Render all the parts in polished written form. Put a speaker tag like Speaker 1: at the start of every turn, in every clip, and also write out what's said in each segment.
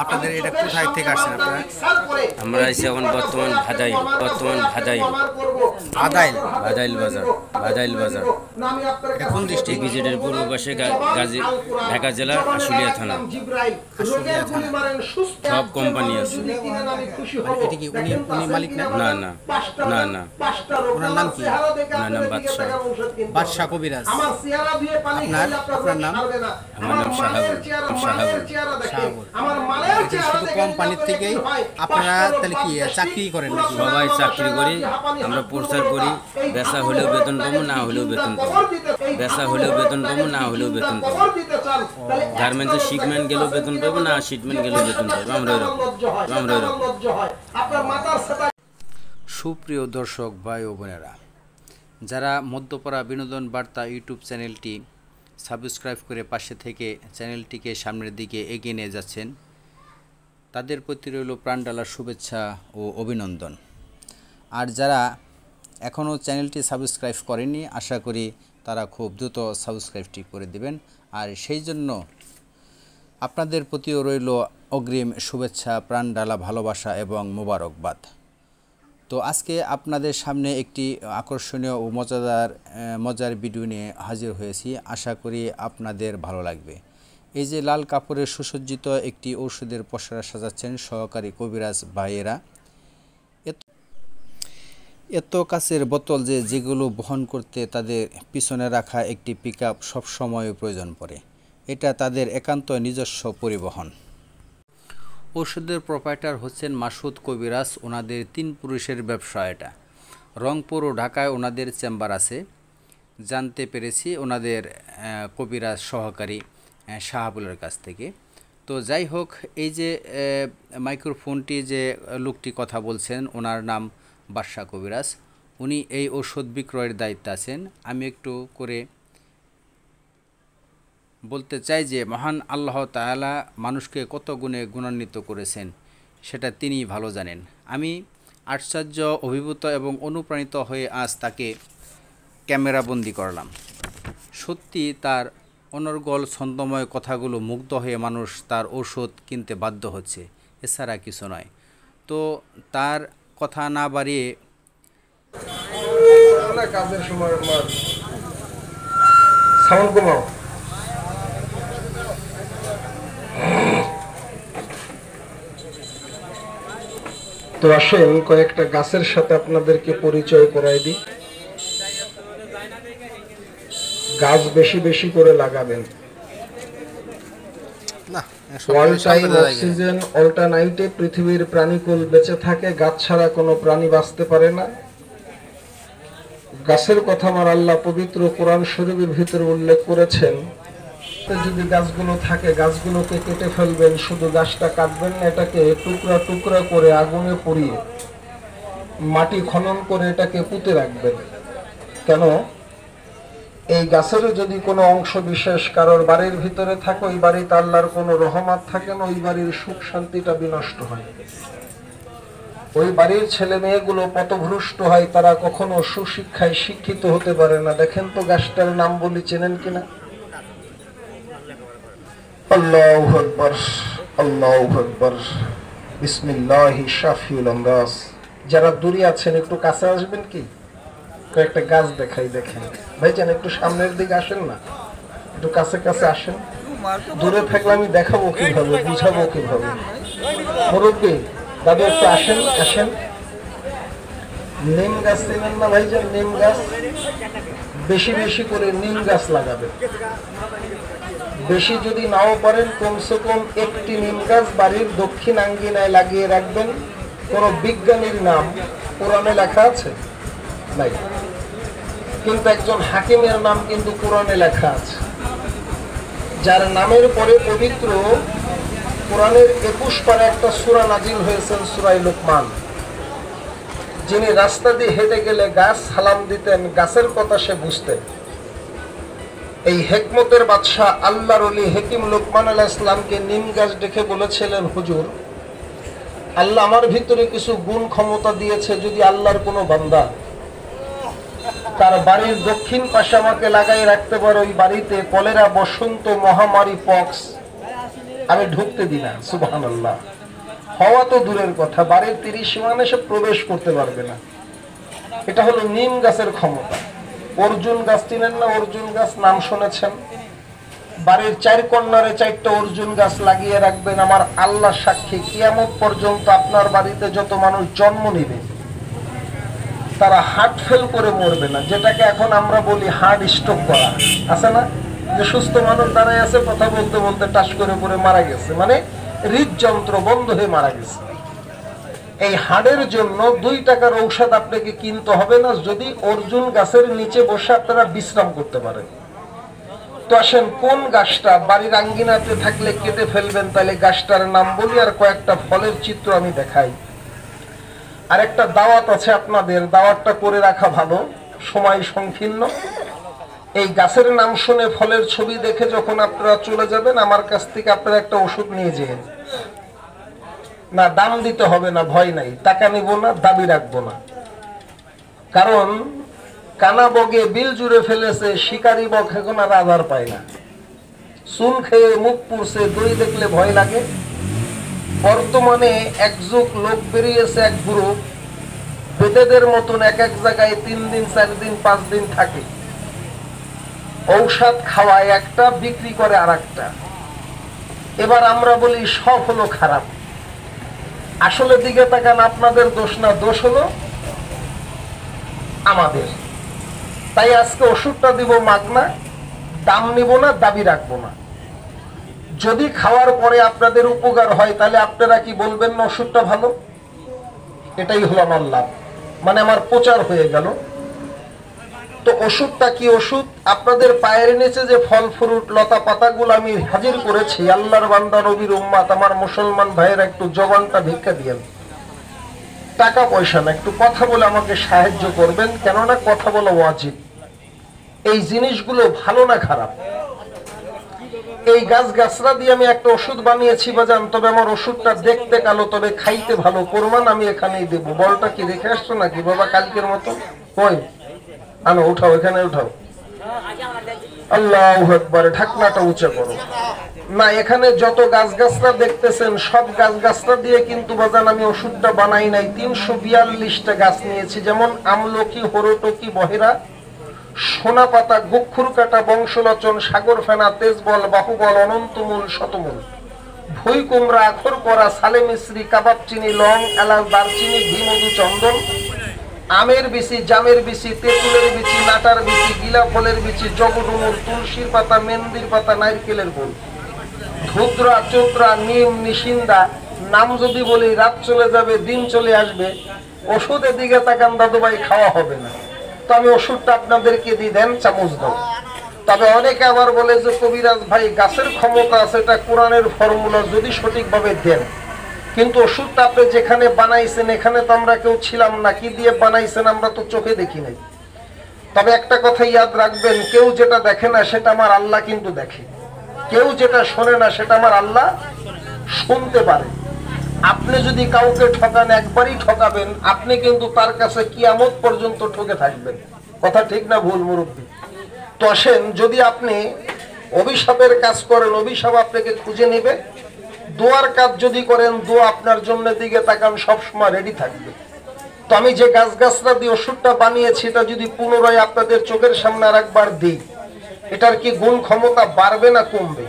Speaker 1: আপনাদের এটা কোথায় থেকে আসছেন আপনারা?
Speaker 2: আমরা আছি এখন বর্তমান ভাদাইল
Speaker 1: আদাইল।
Speaker 2: ভাদাইল বাজার
Speaker 1: এটা কোন ডিস্ট্রিক্ট?
Speaker 2: বিজেডির পূর্ব পাশে গাজী ঢাকা জেলা আশুলিয়া থানা।
Speaker 1: আশুলিয়া থানা।
Speaker 2: সব কোম্পানি আছে।
Speaker 1: মানে এটা কি উনি মালিক না?
Speaker 2: না না না না,
Speaker 1: ওনার নাম কি?
Speaker 2: ওনার নাম বাদশাহ।
Speaker 1: বাদশাহ কবিরাজ। আপনার নাম?
Speaker 2: আমার নাম শাহাবুল।
Speaker 1: শাহাবুল। এটা শুধু কোম্পানির থেকেই আপনারা তাহলে কি চাকরি করেন নাকি?
Speaker 2: সবাই চাকরি করি, আমরা প্রচার করি। বেচা হলেও বেতন পাবো, না হলেও বেতন পাবো। বেচা হলেও বেতন পাবো, না হলেও বেতন পাবো। গার্মেন্টসে শিপমেন্ট গেলেও বেতন পাবো, না শিপমেন্ট গেলেও বেতন পাবো। আমরা এরকম।
Speaker 1: সুপ্রিয় দর্শক ভাই ও বোনেরা, যারা মধ্যপাড়া বিনোদন বার্তা ইউটিউব চ্যানেলটি সাবস্ক্রাইব করে পাশে থেকে চ্যানেলটিকে সামনের দিকে এগিয়ে নিয়ে যাচ্ছেন, তাদের প্রতি রইল প্রাণঢালা শুভেচ্ছা ও অভিনন্দন। আর যারা এখনও চ্যানেলটি সাবস্ক্রাইব করেনি, আশা করি তারা খুব দ্রুত সাবস্ক্রাইবটি করে দিবেন। আর সেই জন্য আপনাদের প্রতিও রইল অগ্রিম শুভেচ্ছা, প্রাণঢালা ভালোবাসা এবং মোবারকবাদ। তো আজকে আপনাদের সামনে একটি আকর্ষণীয় ও মজার ভিডিও নিয়ে হাজির হয়েছি। আশা করি আপনাদের ভালো লাগবে। এই যে লাল কাপড়ের সুসজ্জিত একটি ঔষধের পসরা সাজাচ্ছেন সহকারী কবিরাজ ভাইয়েরা। এত কাচের বোতল যেগুলো বহন করতে তাদের পিছনে রাখা একটি পিকআপ সবসময় প্রয়োজন পড়ে। এটা তাদের একান্ত নিজস্ব পরিবহন। ওষুধের প্রোপাইটার হচ্ছেন মাসুদ কবিরাজ। ওনাদের 3 পুরুষের ব্যবসা এটা। রংপুর ও ঢাকায় ওনাদের চেম্বার আছে। জানতে পেরেছি ওনাদের কবিরাজ সহকারী শাহাবুলের কাছ থেকে। তো যাই হোক, এই যে মাইক্রোফোনটি যে লোকটি কথা বলছেন, ওনার নাম বাদশাহ কবিরাজ। উনি এই ওষুধ বিক্রয়ের দায়িত্বে আছেন। আমি একটু করে বলতে চাই যে মহান আল্লাহ তাআলা মানুষকে কত গুণে গুণান্বিত করেছেন সেটা তিনিই ভালো জানেন। আমি আশ্চর্য অভিভূত এবং অনুপ্রাণিত হয়ে আজ তাকে ক্যামেরাবন্দি করলাম। সত্যি তার অনর্গল ছন্দময় কথাগুলো মুগ্ধ হয়ে মানুষ তার ওষুধ কিনতে বাধ্য হচ্ছে, এছাড়া কিছু নয়। তো তার কথা না বাড়িয়ে
Speaker 3: কাজের সময় সাউন্ড কমাও। তো আসেন কয়েকটা গাছের সাথে আপনাদেরকে পরিচয় করাই দিই। গাছ বেশি বেশি করে লাগাবেন। অল টাইম অক্সিজেন অল্টারনাইটে পৃথিবীর প্রাণীকুল বেঁচে থাকে। গাছ ছাড়া কোনো প্রাণী বাঁচতে পারে না। গাছের কথা আমার আল্লাহ পবিত্র কোরআন শরীফের ভিতরে উল্লেখ করেছেন। যদি গাছগুলো থাকে গাছগুলোকে কেটে ফেলবেন, শুধু গাছটা কাটবেন না, এটাকে টুকরা টুকরা করে আগুনে পুড়িয়ে মাটি খনন করে এটাকে পুঁতে রাখবেন। কেন? এই গাছের যদি কোনো অংশ বিশেষ কারোর বাড়ির ভিতরে থাকে, ওই বাড়িতে আল্লাহর কোনো রহমত থাকে না, ওই বাড়ির সুখ শান্তিটা বিনষ্ট হয়। ওই বাড়ির ছেলে মেয়েগুলো পথভ্রষ্ট হয়, তারা কখনো সুশিক্ষায় শিক্ষিত হতে পারে না। দেখেন তো গাছটার নাম বলি, চেনেন কিনা? আল্লাহু আকবার, আল্লাহু আকবার, বিসমিল্লাহি শাফিউল আমরাস। যারা দূরে আছেন একটু কাছে আসবেন কি? কয়েকটা গাছ দেখাই। দেখেন ভাইজান, একটু সামনের দিকে আসেন না, একটু কাছে কাছে আসেন। দূরে থাকলে আমি দেখাবো কিভাবে, বুঝাবো কিভাবে? মুরব্বী দাদু একটু আসেন, আসেন। নিম গাছ চেনেন না ভাইজান? নিম গাছ বেশি বেশি করে নিম গাছ লাগাবেন। বেশি যদি নাও পারেন, কমসে কম একটি নিম গাছ বাড়ির দক্ষিণ আঙ্গিনায় লাগিয়ে রাখবেন। কোন বিজ্ঞানীর নাম কোরআনে লেখা আছে? নাই। কিন্তু একজন হাকিমের নাম কিন্তু কোরআনে লেখা আছে, যার নামের পরে পবিত্র কোরআনের 21 পারা একটা সূরা নাজিল হয়েছেন, সূরা লুকমান। যিনি রাস্তা দিয়ে হেঁটে গেলে গাছ সালাম দিতেন, গাছের কথা সে বুঝতেন। এই হেকমতের বাদশাহ আল্লাহর ওলি হাকিম লুকমান আলাইহিস সালামকে নিম গাছ দেখে বলেছিলেন, হুজুর, আল্লাহ আমার ভিতরে কিছু গুণ ক্ষমতা দিয়েছে, যদি আল্লাহর কোনো বান্দা তার বাড়ির দক্ষিণ পাশে আমাকে লাগাই রাখতে পারে, ওই বাড়িতে কলেরা, বসন্ত, মহামারী, পক্স আমি ঢুকতে দিই না, সুবহানাল্লাহ। হওয়া তো দূরের কথা, বাড়ির 30 সীমানে সে প্রবেশ করতে পারবে না। এটা হলো নিম গাছের ক্ষমতা। অর্জুন গাছ চিনেন না? অর্জুন গাছ নাম শুনেছেন? বাড়ির 4 কর্নারে 4টা অর্জুন গাছ লাগিয়ে রাখবেন। আমার আল্লাহ সাক্ষী, কিয়ামত পর্যন্ত আপনার বাড়িতে যত মানুষ জন্ম নেবে তারা হার্ট ফেল করে মরবে না, যেটাকে এখন আমরা বলি হার্ট স্ট্রোক করা, আছে না? যে সুস্থ মানুষ দাঁড়ায় আছে, কথা বলতে বলতে টাস করে পড়ে মারা গেছে, মানে হৃদযন্ত্র বন্ধ হয়ে মারা গেছে। এই হাড়ের জন্য 2 টাকার ঔষধ আপনাকে কিনতে হবে না, যদি অর্জুন গাছের নিচে বসে আপনারা বিশ্রাম করতে পারেন। তো আসেন, কোন গাছটা বাড়ির আঙ্গিনাতে থাকলে কেটে ফেলবেন, তাহলে গাছটার নাম বলি আর কয়েকটা ফলের চিত্র আমি দেখাই। আর একটা দাওয়াত আছে আপনাদের, দাওয়াতটা করে রাখা ভালো, সময় সংকীর্ণ। এই গাছের নাম শুনে ফলের ছবি দেখে যখন আপনারা চলে যাবেন, আমার কাছ থেকে আপনারা একটা ওষুধ নিয়ে যেন। না, দাম দিতে হবে না, ভয় নাই, টাকা নিব না, দাবি রাখবো না। কারণ কানা বগে বিল জুড়ে ফেলেছে, শিকারি বগ এখন আর আধার পায় না। চুন খেয়ে মুখ পুড়ছে, দই দেখলে ভয় লাগে। বর্তমানে একযুগ লোক বেরিয়েছে, এক গ্রুপ বেদেদের মতন এক এক জায়গায় 3 দিন 4 দিন 5 দিন থাকে, ঔষধ খাওয়ায় একটা, বিক্রি করে আর একটা। এবার আমরা বলি সব হলো খারাপ। আসলে দিকে তাকান, আপনাদের দোষ না, দোষ হলো আমাদের। তাই আজকে ওষুধটা দিব মাগনা, দাম নিব না, দাবি রাখবো না। যদি খাওয়ার পরে আপনাদের উপকার হয়, তাহলে আপনারা কি বলবেন না ওষুধটা ভালো? এটাই হলো আমার লাভ, মানে আমার প্রচার হয়ে গেল। তো ওষুধটা কি ওষুধ? আপনাদের পায়ের নিচে যে ফল ফ্রুট লতা পাতাগুলো আমি হাজির করেছি, আল্লাহর বান্দা নবীর উম্মাত, আমার মুসলমান ভাইয়েরা একটু জবানটা ভিক্ষা দিয়েন। টাকা পয়সা না, একটু কথা বলে আমাকে সাহায্য করবেন, কেননা কথা বলা ওয়াজিব। এই জিনিসগুলো ভালো না খারাপ? এই গাছরা দিয়ে আমি একটা ওষুধ বানিয়েছি বাজান, তবে আমার ওষুধটা দেখতে কালো, তবে খাইতে ভালো। প্রমাণ আমি এখানেই দেবো। বলটা কি রেখে আসছো নাকি বাবা কালকের মতো? কই আনো, উঠাও, এখানে উঠাও। আল্লাহু আকবার। ঢাকনাটা উঁচা করো। না, এখানে যত গাছরা দেখতেছেন সব গাছরা দিয়ে কিন্তু বাজান আমি ওষুধটা বানাই নাই। 342টা গাছ নিয়েছি, যেমন আমলকি, হরটকি, বহেরা, সোনা পাতা, গুক্ষুর কাটা, বংশলোচন, সাগর ফেনা, তেজবল, বাহুবল, অনন্তমূল, শতমূল, ভুই কুমড়া, আখর করা, সালে মিশ্রি, কাবাব চিনি, লং, এলাচ, দারচিনি, ঘি, মধু, চন্দন, আমের বিচি, জামের বিচি, তেঁতুলের বিচি, নাটার বিচি, গিলা ফলের বিচি, জগডুমুর, তুলসীর পাতা, মেন্দির পাতা, নারকেলের ফুল, ধুদ্রা, চোদ্রা, নিম, নিশিন্দা। নাম যদি বলি রাত চলে যাবে, দিন চলে আসবে। ওষুধের দিকে তাকান দাদু ভাই, খাওয়া হবে না। তো আমি ওষুধটা আপনাদেরকে দিয়ে দেন, চামচ দাও। তবে অনেকে আবার বলে যে কবিরাজ ভাই গাছের ক্ষমতা আছে, এটা কোরআনের ফর্মুলা, যদি সঠিকভাবে দেন। কিন্তু ওষুধটা আপনি যেখানে বানাইছেন, এখানে তো আমরা কেউ ছিলাম না, কি দিয়ে বানাইছেন আমরা তো চোখে দেখি নাই। তবে একটা কথা ইয়াদ রাখবেন, কেউ যেটা দেখে না সেটা আমার আল্লাহ কিন্তু দেখে, কেউ যেটা শোনে না সেটা আমার আল্লাহ শুনতে পারে। আপনি যদি কাউকে ঠকান, একবারই ঠকাবেন, আপনি কিন্তু তার কাছে কিয়ামত পর্যন্ত ঠকে থাকবেন। কথা ঠিক না ভুল মুরব্বী? তো আসেন, যদি আপনি অভিশাপের কাজ করেন, অভিশাপ আপনাকে খুঁজে নেবে। দোয়ার কাজ যদি করেন, দোয়া আপনার জন্য দিকে তাকান সবসময় রেডি থাকবে। তো আমি যে গাছরা দিয়ে ওষুধটা বানিয়েছি, এটা যদি পুনরায় আপনাদের চোখের সামনে আর একবার দিই, এটার কি গুণ ক্ষমতা বাড়বে না কমবে?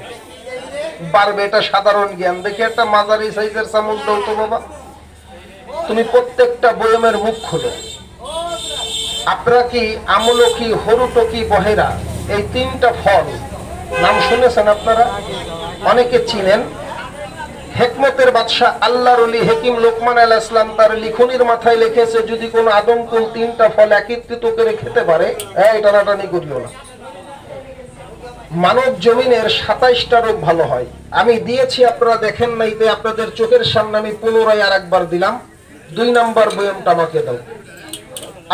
Speaker 3: বাড়বে। এটা সাধারণ জ্ঞান। দেখি একটা মাঝারি সাইজের চামচ দাও তো বাবা। তুমি প্রত্যেকটা বয়মের মুখ খোলো। আপনারা কি আমলকি, হরুটকি, বহেরা, এই 3টা ফল নাম শুনেছেন আপনারা? অনেকে চিনেন। হেকমতের বাদশাহ আল্লাহর ওলি হাকিম লোকমান আলাইহিস সালাম তার লিখনির মাথায় লিখেছে, যদি কোনো আদমকুল 3টা ফল একত্রিত করে খেতে পারে, এটা টানাটানি করিও না, মানব জমিনের 27টা রোগ ভালো হয়। আমি দিয়েছি, আপনারা দেখেন নাই, তাই আপনাদের চোখের সামনে আমি পুনরায় আর একবার দিলাম। 2 নম্বর বয়মটা আমাকে দাও।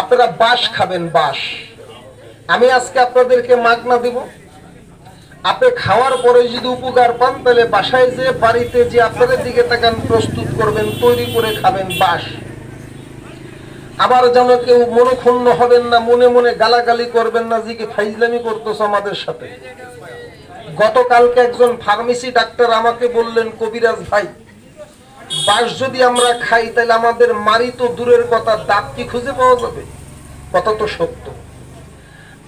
Speaker 3: আপনারা বাঁশ খাবেন, বাঁশ। আমি আজকে আপনাদেরকে মাগনা দিব। আপনি খাওয়ার পরে যদি উপকার পান, তাহলে বাসায় যে, বাড়িতে যে আপনাদের দিকে তাকান প্রস্তুত করবেন, তৈরি করে খাবেন বাঁশ। আবার যেন কেউ মনোক্ষুণ্ণ হবেন না, মনে মনে গালাগালি করবেন না, যে কি ফাইজলামি করতেছ আমাদের সাথে। গতকালকে একজন ফার্মেসি ডাক্তার আমাকে বললেন, কবিরাজ ভাই, বাঁশ যদি আমরা খাই তাহলে আমাদের মারি তো দূরের কথা, দাঁত কি খুঁজে পাওয়া যাবে? কথা তো সত্য।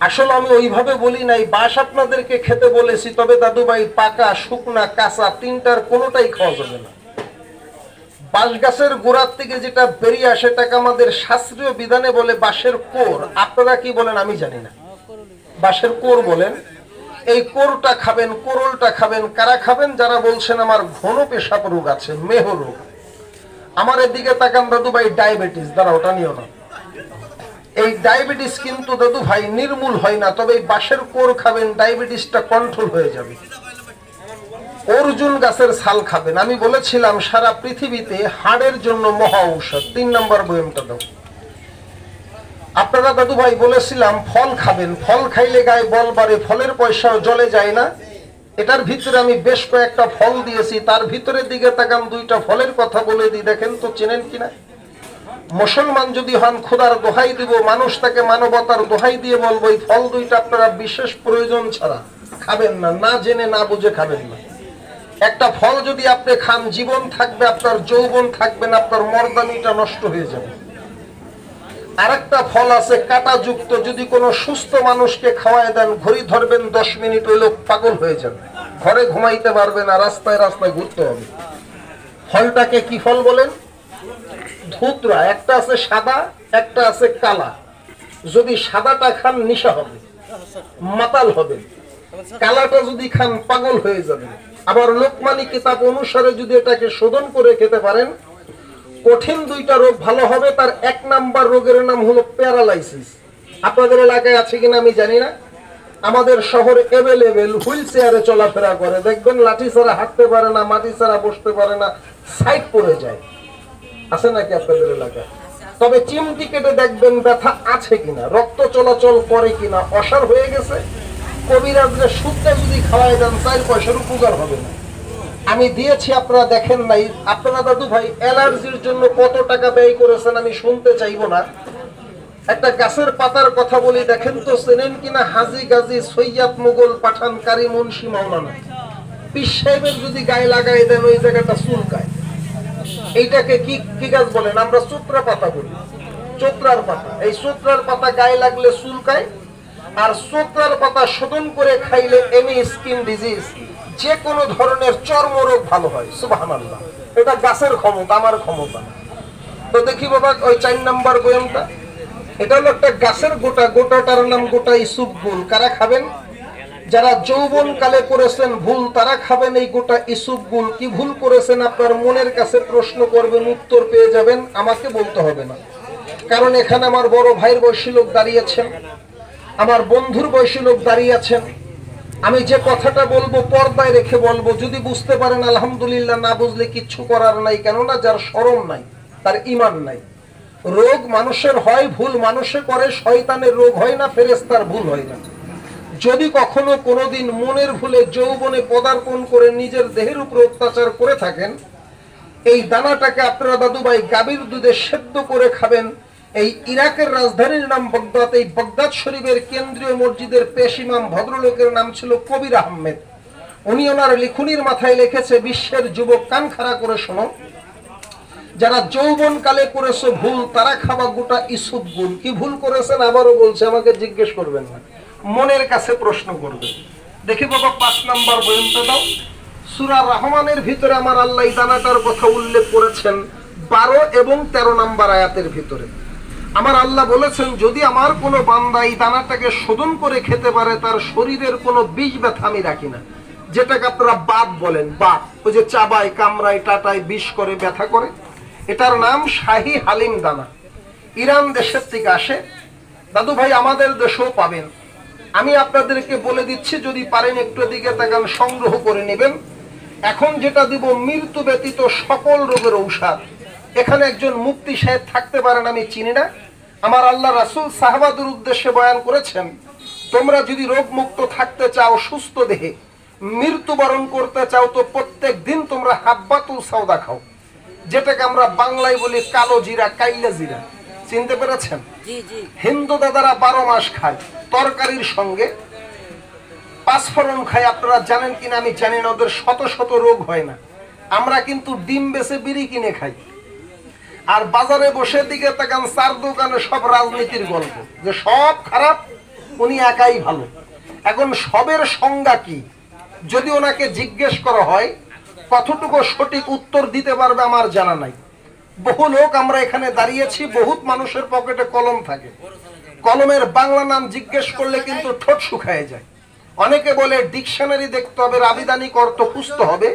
Speaker 3: আসলে আমি ওইভাবে বলি নাই, বাঁশ আপনাদেরকে খেতে বলেছি, তবে দাদু ভাই পাকা, শুকনা, কাঁচা তিনটার কোনোটাই খাওয়া যাবে না। বাঁশ গাছের গোড়ার থেকে যেটা বেরিয়ে আসে সেটাকে আমাদের শাস্ত্রীয় বিধানে বলে বাঁশের কোর। আপনারা কি বলেন আমি জানি না, বাঁশের কোর বলেন। এই কোরটা খাবেন, কোরলটা খাবেন। কারা খাবেন? যারা বলছেন আমার ঘন পেশাব রোগ আছে, মেহ রোগ। আমার এদিকে তাকান দাদু ভাই, ডায়াবেটিস, দ্বারা ওটা নিও না। এই ডায়াবেটিস কিন্তু দাদু ভাই নির্মূল হয় না, তবে এই বাঁশের কোর খাবেন, ডায়াবেটিসটা কন্ট্রোল হয়ে যাবে। অর্জুন গাছের ছাল খাবেন। আমি বলেছিলাম সারা পৃথিবীতে হাড়ের জন্য মহা ঔষধ। 3 নম্বর বয়ামটা দাও। আপনারা দাদু ভাই বলেছিলাম ফল খাবেন, ফল খাইলে গায়ে বল বাড়ে, ফলের পয়সাও জলে যায় না। এটার ভিতরে আমি বেশ কয়েকটা ফল দিয়েছি, তার ভিতরের দিকে তাকান, 2টা ফলের কথা বলে দিই, দেখেন তো চেনেন কিনা। মুসলমান যদি হন খোদার দোহাই দিব, মানুষ তাকে মানবতার দোহাই দিয়ে বলবো, এই ফল 2টা আপনারা বিশেষ প্রয়োজন ছাড়া খাবেন না, না জেনে না বুঝে খাবেন না। একটা ফল যদি আপনি খান, জীবন থাকবে, আপনার যৌবন থাকবে না, আপনার মর্দানিটা নষ্ট হয়ে যাবে। আরেকটা ফল আছে কাঁটাযুক্ত, যদি কোনো সুস্থ মানুষকে খাওয়ায় দেন, ঘড়ি ধরবেন 10 মিনিট, ওই লোক পাগল হয়ে যাবে, ঘরে ঘুমাইতে পারবে না, রাস্তায় রাস্তায় ঘুরতে হবে। ফলটাকে কি ফল বলেন? ধুতরা। একটা আছে সাদা, একটা আছে কালা। যদি সাদাটা খান নিশা হবে, মাতাল হবে। কালাটা যদি খান পাগল হয়ে যাবে। আবার লোকমানি কিতাব অনুসারে যদি এটাকে শোধন করে খেতে পারেন, কঠিন 2টা রোগ ভালো হবে। তার 1 নাম্বার রোগের নাম হলো প্যারালাইসিস। আপনাদের এলাকায় আছে কিনা আমি জানি না। আমাদের শহরে এভেলেবেল হুইল চেয়ারে চলাফেরা করে, দেখবেন লাঠি ছাড়া হাঁটতে পারে না, মাটি ছাড়া বসতে পারে না, সাইড পড়ে যায়। আছে নাকি আপনাদের এলাকায়? তবে চিমটি কেটে দেখবেন ব্যথা আছে কিনা, রক্ত চলাচল করে কিনা, অসার হয়ে গেছে। কবিরাজরা সুদটা যদি খাওয়াই দেন 4 পয়সার উপকার হবে না। আমি দিয়েছি, আপনারা দেখেন নাই। আপনারা দাদু ভাই অ্যালার্জির জন্য কত টাকা ব্যয় করেছেন আমি শুনতে চাইবো না। একটা গাছের পাতার কথা বলি, দেখেন তো চেনেন কিনা। হাজি গাজী সৈয়দ মুঘল পাঠান কারি মুন্সি মাওলানা পীর সাহেবের যদি গায়ে লাগাই দেন, ওই জায়গাটা চুলকায়। এইটাকে কি গাছ বলেন? আমরা চোত্রা পাতা বলি, চোত্রার পাতা। এই চোত্রার পাতা গায়ে লাগলে চুলকায়। আর চোত্রার পাতা শোধন করে খাইলে এনি স্কিন ডিজিজ, যে কোনো ধরনের চর্মরোগ ভালো হয়। সুবহানাল্লাহ। এটা গাছের ক্ষমতা, আমার ক্ষমতা। তো দেখি বাবা ওই 4 নম্বর বয়ামটা। এটা হলো একটা গাছের গোটা, গোটাটার নাম গোটা ইসুফ গুল। কারা খাবেন? যারা যৌবন কালে করেছেন ভুল, তারা খাবেন এই গোটা ইসুফ গুল। কি ভুল করেছেন আপনার মনের কাছে প্রশ্ন করবেন, উত্তর পেয়ে যাবেন, আমাকে বলতে হবে না। কারণ এখানে আমার বড় ভাইয়ের বয়সী লোক দাঁড়িয়েছেন, আমার বন্ধুর বয়সী লোক দাঁড়িয়ে আছেন। আমি যে কথাটা বলবো পর্দায় রেখে বলবো। যদি বুঝতে পারেন আলহামদুলিল্লাহ, না বুঝলে কিচ্ছু করার নাই। কেননা যার শরম নাই তার ঈমান নাই। রোগ মানুষের হয়, ভুল মানুষে করে, শয়তানের রোগ হয় না, ফেরেশতার ভুল হয় না। যদি কখনো কোনোদিন মনের ভুলে যৌবনে পদার্পণ করে নিজের দেহের উপর অত্যাচার করে থাকেন, এই দানাটাকে আপনারা দাদু ভাই গাভীর দুধে সেদ্ধ করে খাবেন। এই ইরাকের রাজধানীর নাম বাগদাদ। এই বাগদাদ শরীফের কেন্দ্রীয় মসজিদের পেশ ইমাম ভদ্রলোকের নাম ছিল কবির আহমেদ। উনি ওনার লিখনির মাথায় লিখেছে, বিশ্বের যুবক কান খাড়া করে শোনো, যারা যৌবন কালে করেছে ভুল, তারা খাবা গোটা ইসুফ গুল। কি ভুল করেছেন আবারও বলছে, আমাকে জিজ্ঞেস করবেন না, মনের কাছে প্রশ্ন করবেন। দেখি বাবা 5 নম্বর বয়ানটা দাও। সূরা রহমানের ভিতরে আমার আল্লাহ এই দানাটার কথা উল্লেখ করেছেন 12 এবং 13 নম্বর আয়াতের ভিতরে। আমার আল্লাহ বলেছেন, যদি আমার কোনো বান্দা এই দানাটাকে শোধন করে খেতে পারে, তার শরীরের কোনো বিষ ব্যথা আমি রাখি না। যেটাকে আপনারা বাত বলেন, বাত, ওই যে চাবায় কামড়ায় টাটায় বিষ করে ব্যথা করে, এটার নাম শাহী হালিম দানা। ইরান দেশের থেকে আসে দাদু ভাই, আমাদের দেশেও পাবেন। আমি আপনাদেরকে বলে দিচ্ছি, যদি পারেন একটু দিকে তাকান, সংগ্রহ করে নেবেন। এখন যেটা দিব মৃত্যু ব্যতীত সকল রোগের ঔষধ। এখানে একজন মুফতি সাহেব থাকতে পারেন, আমি চিনি না। আমার আল্লাহ রাসূল সাহাবাদের উদ্দেশ্যে বয়ান করেছেন, তোমরা যদি রোগ মুক্ত থাকতে চাও, সুস্থ দেহে মৃত্যুবরণ করতে চাও, তো প্রত্যেক দিন তোমরা হাব্বাতুল সাউদা খাও, যেটাকে আমরা বাংলায় বলি কালো জিরা, কাইলা জিরা। চিনতে পেরেছেন? হিন্দু দাদারা 12 মাস খায় তরকারির সঙ্গে। পাঁচফোড়ন খায়, আপনারা জানেন কিনা আমি জানি না, ওদের শত শত রোগ হয় না। আমরা কিন্তু ডিম বেচে বিড়ি কিনে খাই। আর বাজারে বসে দিকে তাকান, চার দোকানে সব রাজনীতির গল্প, যে সব খারাপ, উনি একাই ভালো। এখন সবের সংজ্ঞা কি যদি ওনাকে জিজ্ঞেস করা হয়, কতটুকু সঠিক উত্তর দিতে পারবে আমার জানা নাই। বহু লোক আমরা এখানে দাঁড়িয়েছি, বহুত মানুষের পকেটে কলম থাকে, কলমের বাংলা নাম জিজ্ঞেস করলে কিন্তু ঠোঁট শুকায় যায়। অনেকে বলে ডিকশনারি দেখতে হবে, আবিধানিক অর্থ খুঁজতে হবে,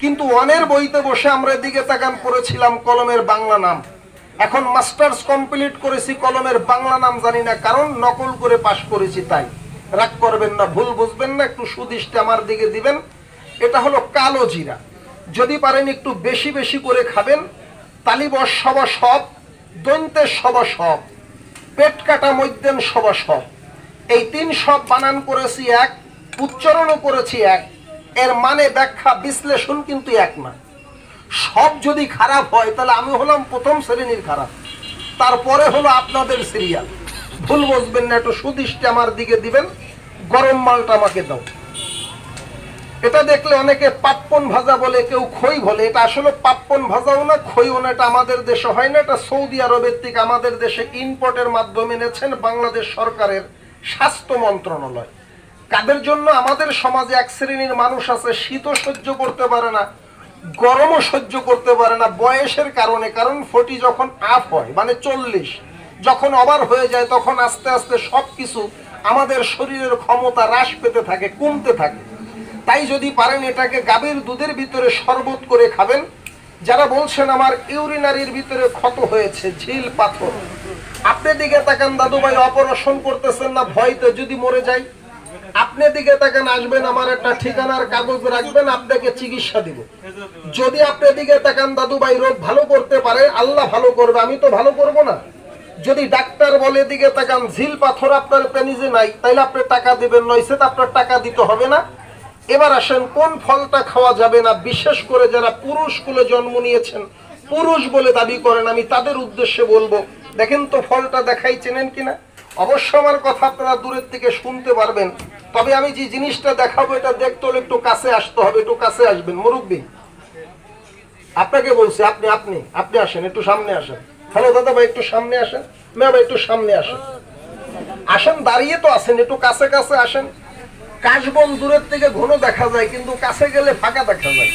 Speaker 3: কিন্তু অনের বইতে বসে আমরা দিকে তাকান পড়েছিলাম কলমের বাংলা নাম। এখন মাস্টার্স কমপ্লিট করেছি, কলমের বাংলা নাম জানি না, কারণ নকল করে পাশ করেছি। তাই রাগ করবেন না, ভুল বুঝবেন না, একটু সুদৃষ্টি আমার দিকে দিবেন। এটা হলো কালো জিরা, যদি পারেন একটু বেশি বেশি করে খাবেন। তালিবস সব সব, দন্তের সব সব, পেট কাটা মধ্যেন সব সব, এই তিন সব বানান করেছি এক, উচ্চারণও করেছি এক, এর মানে ব্যাখ্যা বিশ্লেষণ কিন্তু এক না। সব যদি খারাপ হয় তাহলে আমি হলাম প্রথম শ্রেণীর খারাপ, তারপরে হলো আপনাদের সিরিয়াল। ভুল বুঝবেন না, একটু সুদৃষ্টি আমার দিকে দিবেন। গরম মালটা আমাকে দাও। এটা দেখলে অনেকে পাপ্পন ভাজা বলে, কেউ খই বলে। এটা আসলে পাপ্পন ভাজাও না, খইও না, এটা আমাদের দেশে হয় না, এটা সৌদি আরবের থেকে আমাদের দেশে ইম্পোর্টের মাধ্যমে এনেছেন বাংলাদেশ সরকারের স্বাস্থ্য মন্ত্রণালয়। কাদের জন্য? আমাদের সমাজে এক শ্রেণীর মানুষ আছে, শীতও সহ্য করতে পারে না, গরমও সহ্য করতে পারে না, বয়সের কারণে। কারণ 40 যখন আপ হয়, মানে 40 যখন ওভার হয়ে যায়, তখন আস্তে আস্তে সবকিছু আমাদের শরীরের ক্ষমতা হ্রাস পেতে থাকে, কমতে থাকে। তাই যদি পারেন এটাকে গাভীর দুধের ভিতরে শরবত করে খাবেন। যারা বলছেন আমার ইউরিনারির ভিতরে ক্ষত হয়েছে, ঝিল পাথর, আপনি দিকে তাকান দাদু ভাই, অপারেশন করতেছেন না ভয়তে যদি মরে যাই। আপনি দিকে তাকান, আসবেন, আমার একটা ঠিকানার কাগজ রাখবেন, আপনাকে চিকিৎসা দিব। যদি আপনি দিকে তাকান দাদু ভাই, রোগ ভালো করতে পারে, আল্লাহ ভালো করবে, আমি তো ভালো করব না। যদি ডাক্তার বলে দিকে তাকান ঝিল পাথর আপনার পেনিজে নাই, তাইলে আপনি টাকা দিবেন, নইসে তো আপনার টাকা দিতে হবে না। এবার আসেন, কোন ফলটা খাওয়া যাবে না, বিশেষ করে যারা পুরুষ কুলে জন্ম নিয়েছেন, পুরুষ বলে দাবি করেন, আমি তাদের উদ্দেশ্যে বলবো, দেখেন তো ফলটা দেখাই, চেনেন কিনা। অবশ্য আমার কথা আপনারা দূরের থেকে শুনতে পারবেন, তবে আমি যে জিনিসটা দেখাবো এটা দেখতে হলে একটু কাছে আসতে হবে। একটু কাছে আসবেন মুরব্বী, আপনাকে বলছি, আপনি আপনি আপনি আসেন, একটু সামনে আসেন। হ্যালো দাদা ভাই, একটু সামনে আসেন। ম্যাম একটু সামনে আসেন। আসেন, দাঁড়িয়ে তো আছেন, একটু কাছে কাছে আসেন। কাশবন দূরের থেকে ঘন দেখা যায়, কিন্তু কাছে গেলে ফাঁকা দেখা যায়।